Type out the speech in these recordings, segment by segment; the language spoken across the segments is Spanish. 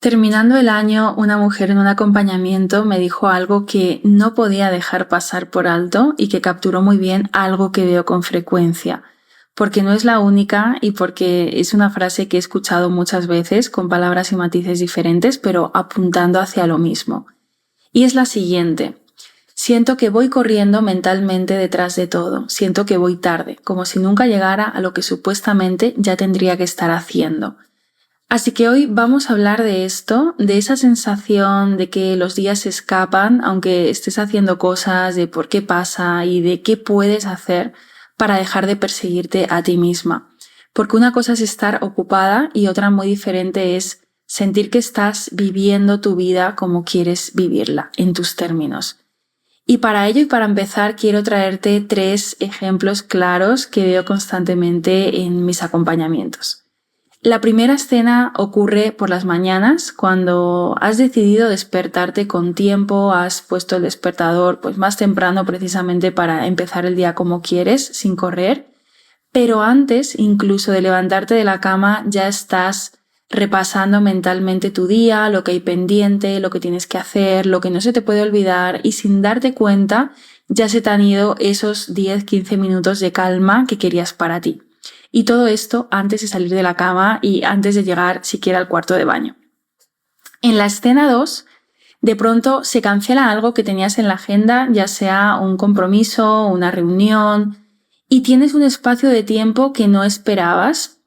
Terminando el año, una mujer en un acompañamiento me dijo algo que no podía dejar pasar por alto y que capturó muy bien algo que veo con frecuencia, porque no es la única y porque es una frase que he escuchado muchas veces con palabras y matices diferentes, pero apuntando hacia lo mismo. Y es la siguiente: siento que voy corriendo mentalmente detrás de todo, siento que voy tarde, como si nunca llegara a lo que supuestamente ya tendría que estar haciendo. Así que hoy vamos a hablar de esto, de esa sensación de que los días se escapan, aunque estés haciendo cosas, de por qué pasa y de qué puedes hacer para dejar de perseguirte a ti misma. Porque una cosa es estar ocupada y otra muy diferente es sentir que estás viviendo tu vida como quieres vivirla, en tus términos. Y para ello y para empezar quiero traerte 3 ejemplos claros que veo constantemente en mis acompañamientos. La primera escena ocurre por las mañanas, cuando has decidido despertarte con tiempo, has puesto el despertador pues más temprano precisamente para empezar el día como quieres, sin correr, pero antes incluso de levantarte de la cama ya estás repasando mentalmente tu día, lo que hay pendiente, lo que tienes que hacer, lo que no se te puede olvidar, y sin darte cuenta ya se te han ido esos 10-15 minutos de calma que querías para ti. Y todo esto antes de salir de la cama y antes de llegar siquiera al cuarto de baño. En la escena 2, de pronto se cancela algo que tenías en la agenda, ya sea un compromiso, una reunión, y tienes un espacio de tiempo que no esperabas.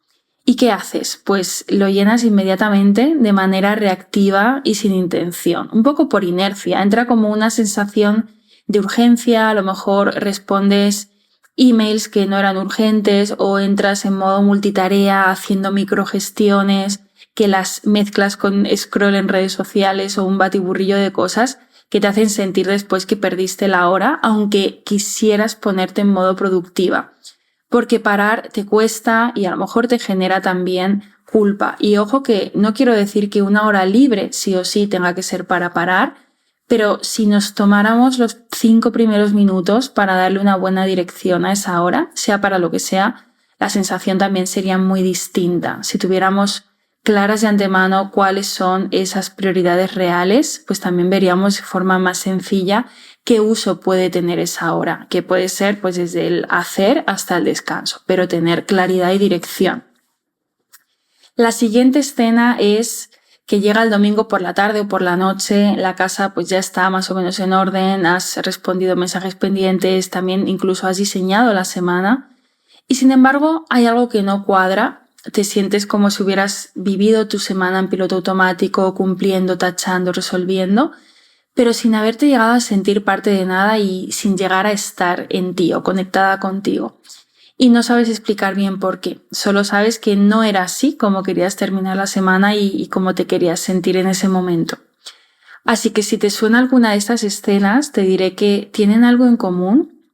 ¿Y qué haces? Pues lo llenas inmediatamente de manera reactiva y sin intención, un poco por inercia. Entra como una sensación de urgencia, a lo mejor respondes emails que no eran urgentes o entras en modo multitarea haciendo microgestiones que las mezclas con scroll en redes sociales o un batiburrillo de cosas que te hacen sentir después que perdiste la hora, aunque quisieras ponerte en modo productiva. Porque parar te cuesta y a lo mejor te genera también culpa. Y ojo que no quiero decir que una hora libre sí o sí tenga que ser para parar, pero si nos tomáramos los 5 primeros minutos para darle una buena dirección a esa hora, sea para lo que sea, la sensación también sería muy distinta. Si tuviéramos claras de antemano cuáles son esas prioridades reales, pues también veríamos de forma más sencilla qué uso puede tener esa hora, que puede ser pues desde el hacer hasta el descanso, pero tener claridad y dirección. La siguiente escena es que llega el domingo por la tarde o por la noche, la casa pues ya está más o menos en orden, has respondido mensajes pendientes, también incluso has diseñado la semana, y sin embargo hay algo que no cuadra. Te sientes como si hubieras vivido tu semana en piloto automático, cumpliendo, tachando, resolviendo, pero sin haberte llegado a sentir parte de nada y sin llegar a estar en ti o conectada contigo. Y no sabes explicar bien por qué. Solo sabes que no era así como querías terminar la semana y cómo te querías sentir en ese momento. Así que si te suena alguna de estas escenas, te diré que tienen algo en común,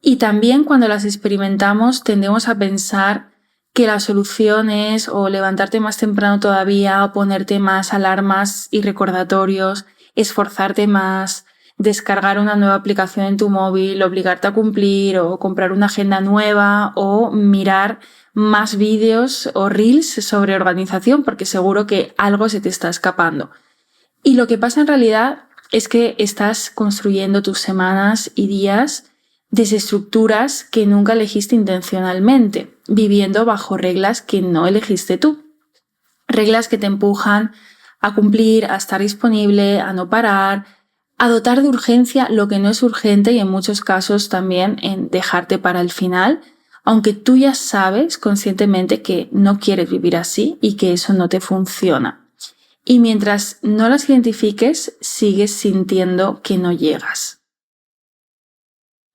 y también cuando las experimentamos tendemos a pensar que la solución es o levantarte más temprano todavía, o ponerte más alarmas y recordatorios, esforzarte más, descargar una nueva aplicación en tu móvil, obligarte a cumplir o comprar una agenda nueva o mirar más vídeos o reels sobre organización, porque seguro que algo se te está escapando. Y lo que pasa en realidad es que estás construyendo tus semanas y días desde estructuras que nunca elegiste intencionalmente, viviendo bajo reglas que no elegiste tú. Reglas que te empujan a cumplir, a estar disponible, a no parar, a dotar de urgencia lo que no es urgente y en muchos casos también en dejarte para el final, aunque tú ya sabes conscientemente que no quieres vivir así y que eso no te funciona. Y mientras no las identifiques, sigues sintiendo que no llegas.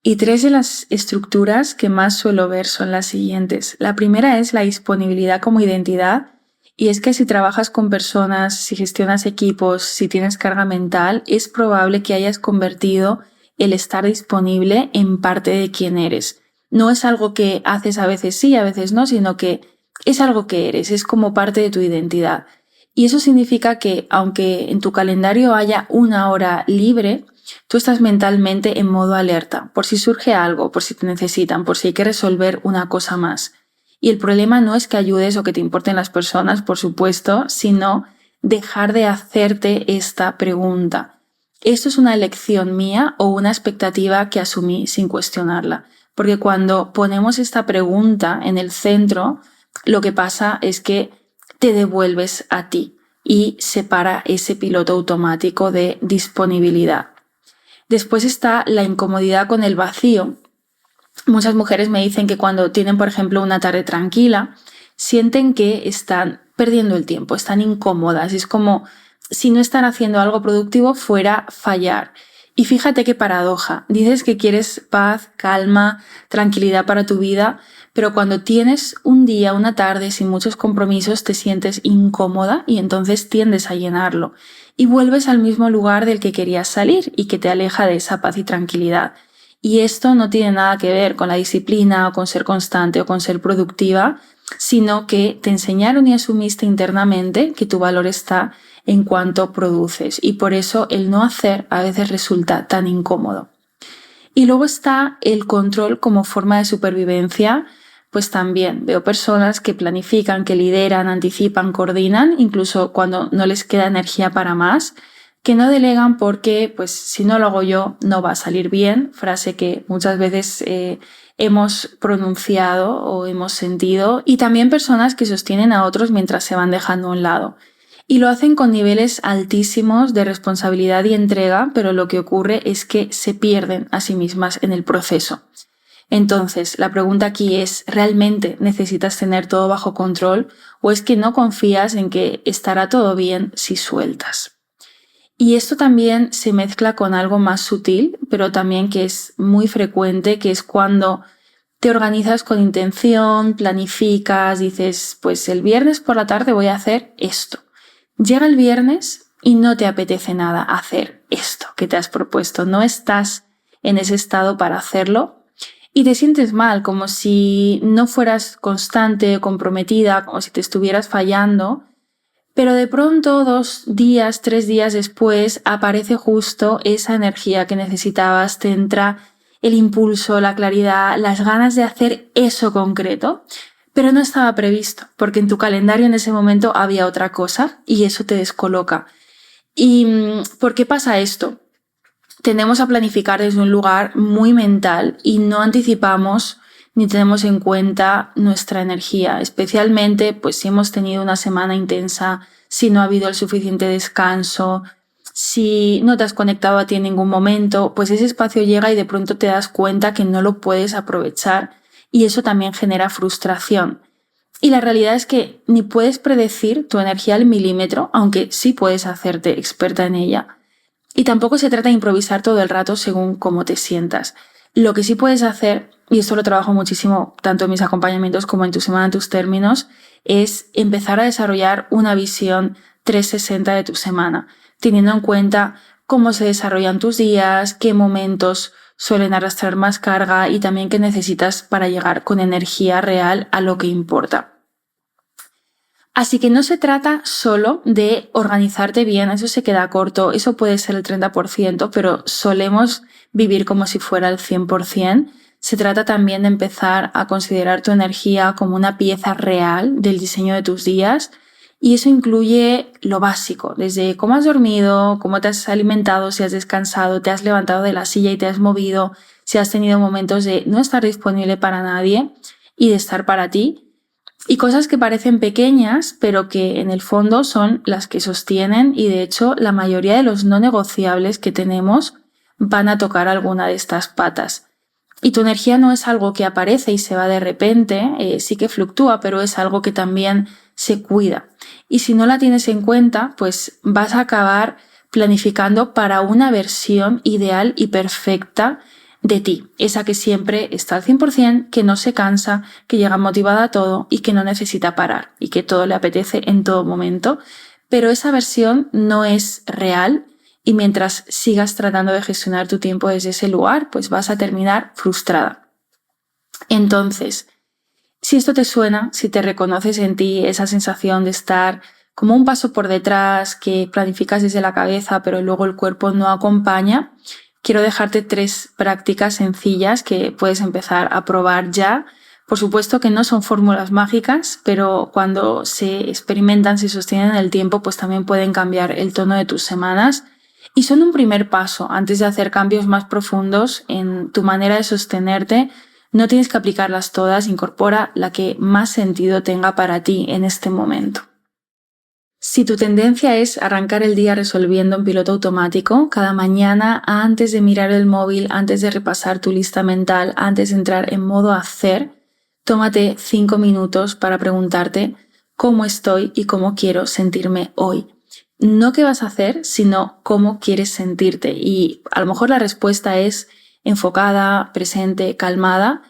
Y 3 de las estructuras que más suelo ver son las siguientes. La primera es la disponibilidad como identidad, y es que si trabajas con personas, si gestionas equipos, si tienes carga mental, es probable que hayas convertido el estar disponible en parte de quién eres. No es algo que haces a veces sí, a veces no, sino que es algo que eres, es como parte de tu identidad. Y eso significa que aunque en tu calendario haya una hora libre, tú estás mentalmente en modo alerta, por si surge algo, por si te necesitan, por si hay que resolver una cosa más. Y el problema no es que ayudes o que te importen las personas, por supuesto, sino dejar de hacerte esta pregunta. ¿Esto es una elección mía o una expectativa que asumí sin cuestionarla? Porque cuando ponemos esta pregunta en el centro, lo que pasa es que te devuelves a ti y separa ese piloto automático de disponibilidad. Después está la incomodidad con el vacío. Muchas mujeres me dicen que cuando tienen, por ejemplo, una tarde tranquila, sienten que están perdiendo el tiempo, están incómodas. Es como si no están haciendo algo productivo fuera fallar. Y fíjate qué paradoja. Dices que quieres paz, calma, tranquilidad para tu vida, pero cuando tienes un día, una tarde sin muchos compromisos, te sientes incómoda y entonces tiendes a llenarlo. Y vuelves al mismo lugar del que querías salir y que te aleja de esa paz y tranquilidad. Y esto no tiene nada que ver con la disciplina o con ser constante o con ser productiva, sino que te enseñaron y asumiste internamente que tu valor está en cuanto produces y por eso el no hacer a veces resulta tan incómodo. Y luego está el control como forma de supervivencia, pues también veo personas que planifican, que lideran, anticipan, coordinan, incluso cuando no les queda energía para más, que no delegan porque pues si no lo hago yo no va a salir bien, frase que muchas veces hemos pronunciado o hemos sentido, y también personas que sostienen a otros mientras se van dejando a un lado. Y lo hacen con niveles altísimos de responsabilidad y entrega, pero lo que ocurre es que se pierden a sí mismas en el proceso. Entonces, la pregunta aquí es, ¿realmente necesitas tener todo bajo control o es que no confías en que estará todo bien si sueltas? Y esto también se mezcla con algo más sutil, pero también que es muy frecuente, que es cuando te organizas con intención, planificas, dices, pues el viernes por la tarde voy a hacer esto. Llega el viernes y no te apetece nada hacer esto que te has propuesto, no estás en ese estado para hacerlo y te sientes mal, como si no fueras constante, comprometida, como si te estuvieras fallando. Pero de pronto 2 días, 3 días después aparece justo esa energía que necesitabas, te entra el impulso, la claridad, las ganas de hacer eso concreto, pero no estaba previsto porque en tu calendario en ese momento había otra cosa y eso te descoloca. ¿Y por qué pasa esto? Tendemos a planificar desde un lugar muy mental y no anticipamos ni tenemos en cuenta nuestra energía, especialmente pues si hemos tenido una semana intensa, si no ha habido el suficiente descanso, si no te has conectado a ti en ningún momento, pues ese espacio llega y de pronto te das cuenta que no lo puedes aprovechar y eso también genera frustración. Y la realidad es que ni puedes predecir tu energía al milímetro, aunque sí puedes hacerte experta en ella. Y tampoco se trata de improvisar todo el rato según cómo te sientas. Lo que sí puedes hacer, y esto lo trabajo muchísimo tanto en mis acompañamientos como en Tu Semana, en Tus Términos, es empezar a desarrollar una visión 360 de tu semana, teniendo en cuenta cómo se desarrollan tus días, qué momentos suelen arrastrar más carga y también qué necesitas para llegar con energía real a lo que importa. Así que no se trata solo de organizarte bien, eso se queda corto, eso puede ser el 30%, pero solemos vivir como si fuera el 100%. Se trata también de empezar a considerar tu energía como una pieza real del diseño de tus días y eso incluye lo básico, desde cómo has dormido, cómo te has alimentado, si has descansado, te has levantado de la silla y te has movido, si has tenido momentos de no estar disponible para nadie y de estar para ti. Y cosas que parecen pequeñas, pero que en el fondo son las que sostienen y de hecho la mayoría de los no negociables que tenemos van a tocar alguna de estas patas. Y tu energía no es algo que aparece y se va de repente, sí que fluctúa, pero es algo que también se cuida. Y si no la tienes en cuenta, pues vas a acabar planificando para una versión ideal y perfecta de ti, esa que siempre está al 100%, que no se cansa, que llega motivada a todo y que no necesita parar y que todo le apetece en todo momento, pero esa versión no es real y mientras sigas tratando de gestionar tu tiempo desde ese lugar, pues vas a terminar frustrada. Entonces, si esto te suena, si te reconoces en ti esa sensación de estar como un paso por detrás, que planificas desde la cabeza pero luego el cuerpo no acompaña, quiero dejarte 3 prácticas sencillas que puedes empezar a probar ya Por supuesto que no son fórmulas mágicas, pero cuando se experimentan, se sostienen en el tiempo, pues también pueden cambiar el tono de tus semanas y son un primer paso antes de hacer cambios más profundos en tu manera de sostenerte. No tienes que aplicarlas todas, incorpora la que más sentido tenga para ti en este momento. Si tu tendencia es arrancar el día resolviendo en piloto automático, cada mañana antes de mirar el móvil, antes de repasar tu lista mental, antes de entrar en modo hacer, tómate 5 minutos para preguntarte cómo estoy y cómo quiero sentirme hoy. No qué vas a hacer, sino cómo quieres sentirte. Y a lo mejor la respuesta es enfocada, presente, calmada,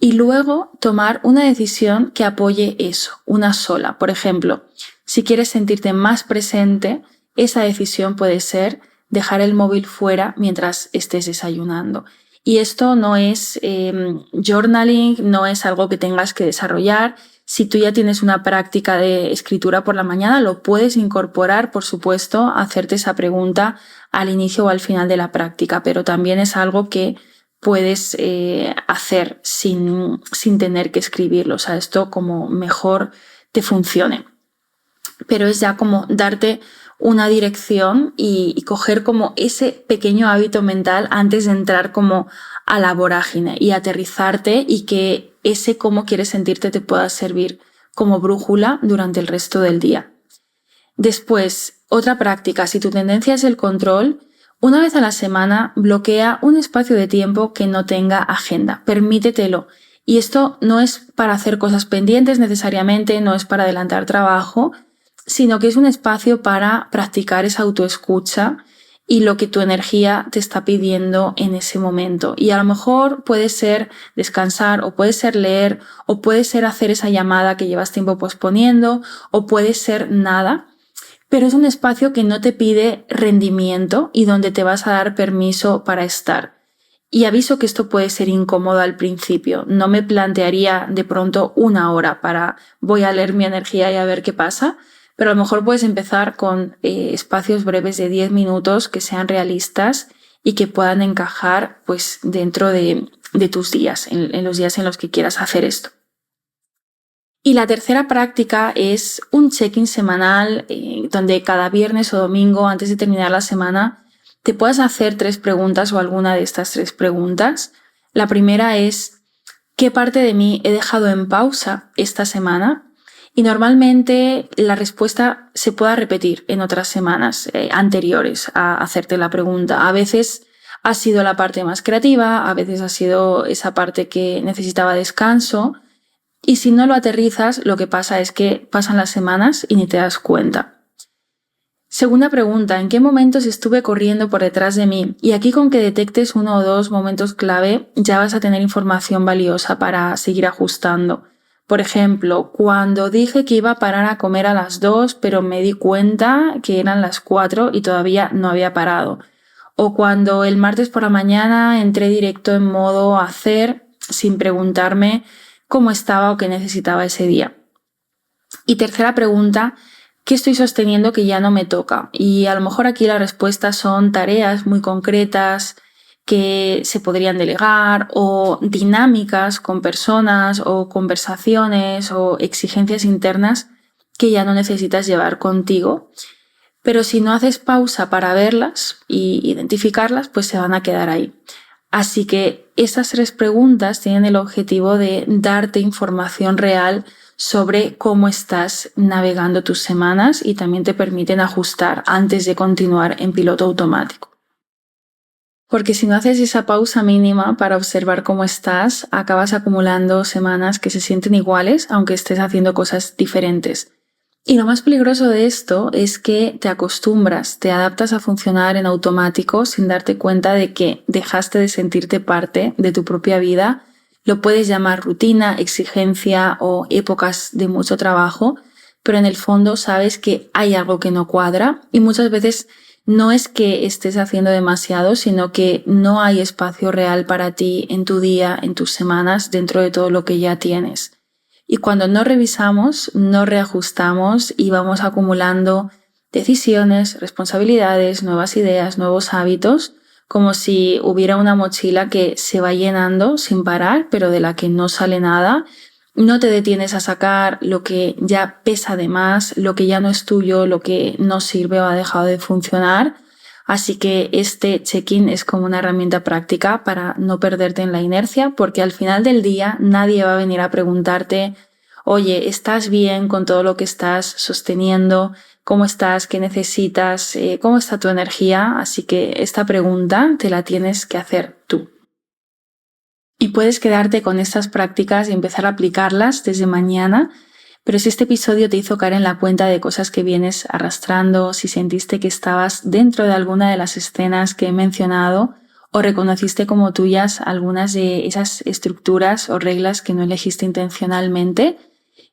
y luego tomar una decisión que apoye eso, una sola. Por ejemplo, si quieres sentirte más presente, esa decisión puede ser dejar el móvil fuera mientras estés desayunando. Y esto no es journaling, no es algo que tengas que desarrollar. Si tú ya tienes una práctica de escritura por la mañana, lo puedes incorporar, por supuesto, hacerte esa pregunta al inicio o al final de la práctica, pero también es algo que puedes hacer sin tener que escribirlo. O sea, esto como mejor te funcione. Pero es ya como darte una dirección y coger como ese pequeño hábito mental antes de entrar como a la vorágine y aterrizarte y que ese cómo quieres sentirte te pueda servir como brújula durante el resto del día. Después, otra práctica, si tu tendencia es el control, una vez a la semana bloquea un espacio de tiempo que no tenga agenda, permítetelo. Y esto no es para hacer cosas pendientes necesariamente, no es para adelantar trabajo, sino que es un espacio para practicar esa autoescucha y lo que tu energía te está pidiendo en ese momento. Y a lo mejor puede ser descansar, o puede ser leer, o puede ser hacer esa llamada que llevas tiempo posponiendo, o puede ser nada, pero es un espacio que no te pide rendimiento y donde te vas a dar permiso para estar. Y aviso que esto puede ser incómodo al principio. No me plantearía de pronto 1 hora para voy a leer mi energía y a ver qué pasa, pero a lo mejor puedes empezar con espacios breves de 10 minutos que sean realistas y que puedan encajar pues dentro de tus días, en los días en los que quieras hacer esto. Y la tercera práctica es un check-in semanal donde cada viernes o domingo antes de terminar la semana te puedas hacer 3 preguntas o alguna de estas 3 preguntas. La primera es ¿qué parte de mí he dejado en pausa esta semana? Y normalmente la respuesta se pueda repetir en otras semanas anteriores a hacerte la pregunta. A veces ha sido la parte más creativa, a veces ha sido esa parte que necesitaba descanso. Y si no lo aterrizas, lo que pasa es que pasan las semanas y ni te das cuenta. Segunda pregunta, ¿en qué momentos estuve corriendo por detrás de mí? Y aquí con que detectes 1 o 2 momentos clave ya vas a tener información valiosa para seguir ajustando. Por ejemplo, cuando dije que iba a parar a comer a las 2, pero me di cuenta que eran las 4 y todavía no había parado. O cuando el martes por la mañana entré directo en modo hacer sin preguntarme cómo estaba o qué necesitaba ese día. Y tercera pregunta, ¿qué estoy sosteniendo que ya no me toca? Y a lo mejor aquí la respuesta son tareas muy concretas que se podrían delegar o dinámicas con personas o conversaciones o exigencias internas que ya no necesitas llevar contigo. Pero si no haces pausa para verlas e identificarlas, pues se van a quedar ahí. Así que estas 3 preguntas tienen el objetivo de darte información real sobre cómo estás navegando tus semanas y también te permiten ajustar antes de continuar en piloto automático. Porque si no haces esa pausa mínima para observar cómo estás, acabas acumulando semanas que se sienten iguales aunque estés haciendo cosas diferentes. Y lo más peligroso de esto es que te acostumbras, te adaptas a funcionar en automático sin darte cuenta de que dejaste de sentirte parte de tu propia vida. Lo puedes llamar rutina, exigencia o épocas de mucho trabajo, pero en el fondo sabes que hay algo que no cuadra y muchas veces no es que estés haciendo demasiado, sino que no hay espacio real para ti en tu día, en tus semanas, dentro de todo lo que ya tienes. Y cuando no revisamos, no reajustamos y vamos acumulando decisiones, responsabilidades, nuevas ideas, nuevos hábitos, como si hubiera una mochila que se va llenando sin parar, pero de la que no sale nada. No te detienes a sacar lo que ya pesa de más, lo que ya no es tuyo, lo que no sirve o ha dejado de funcionar. Así que este check-in es como una herramienta práctica para no perderte en la inercia, porque al final del día nadie va a venir a preguntarte: oye, ¿estás bien con todo lo que estás sosteniendo? ¿Cómo estás? ¿Qué necesitas? ¿Cómo está tu energía? Así que esta pregunta te la tienes que hacer tú. Y puedes quedarte con estas prácticas y empezar a aplicarlas desde mañana, pero si este episodio te hizo caer en la cuenta de cosas que vienes arrastrando, si sentiste que estabas dentro de alguna de las escenas que he mencionado o reconociste como tuyas algunas de esas estructuras o reglas que no elegiste intencionalmente,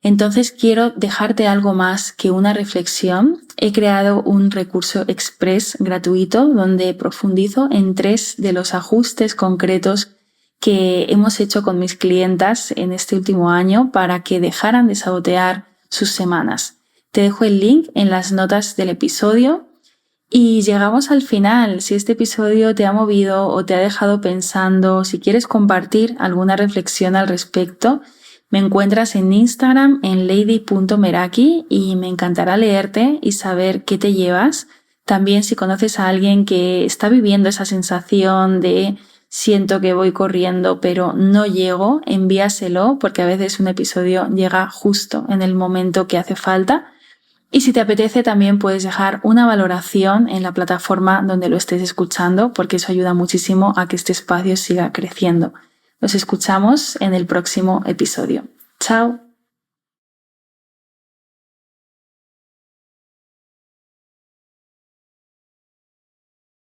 entonces quiero dejarte algo más que una reflexión. He creado un recurso express gratuito donde profundizo en 3 de los ajustes concretos que hemos hecho con mis clientas en este último año para que dejaran de sabotear sus semanas. Te dejo el link en las notas del episodio. Y llegamos al final. Si este episodio te ha movido o te ha dejado pensando, si quieres compartir alguna reflexión al respecto, me encuentras en Instagram en lady.meraki y me encantará leerte y saber qué te llevas. También si conoces a alguien que está viviendo esa sensación de siento que voy corriendo pero no llego, envíaselo, porque a veces un episodio llega justo en el momento que hace falta. Y si te apetece, también puedes dejar una valoración en la plataforma donde lo estés escuchando, porque eso ayuda muchísimo a que este espacio siga creciendo. Nos escuchamos en el próximo episodio. Chao.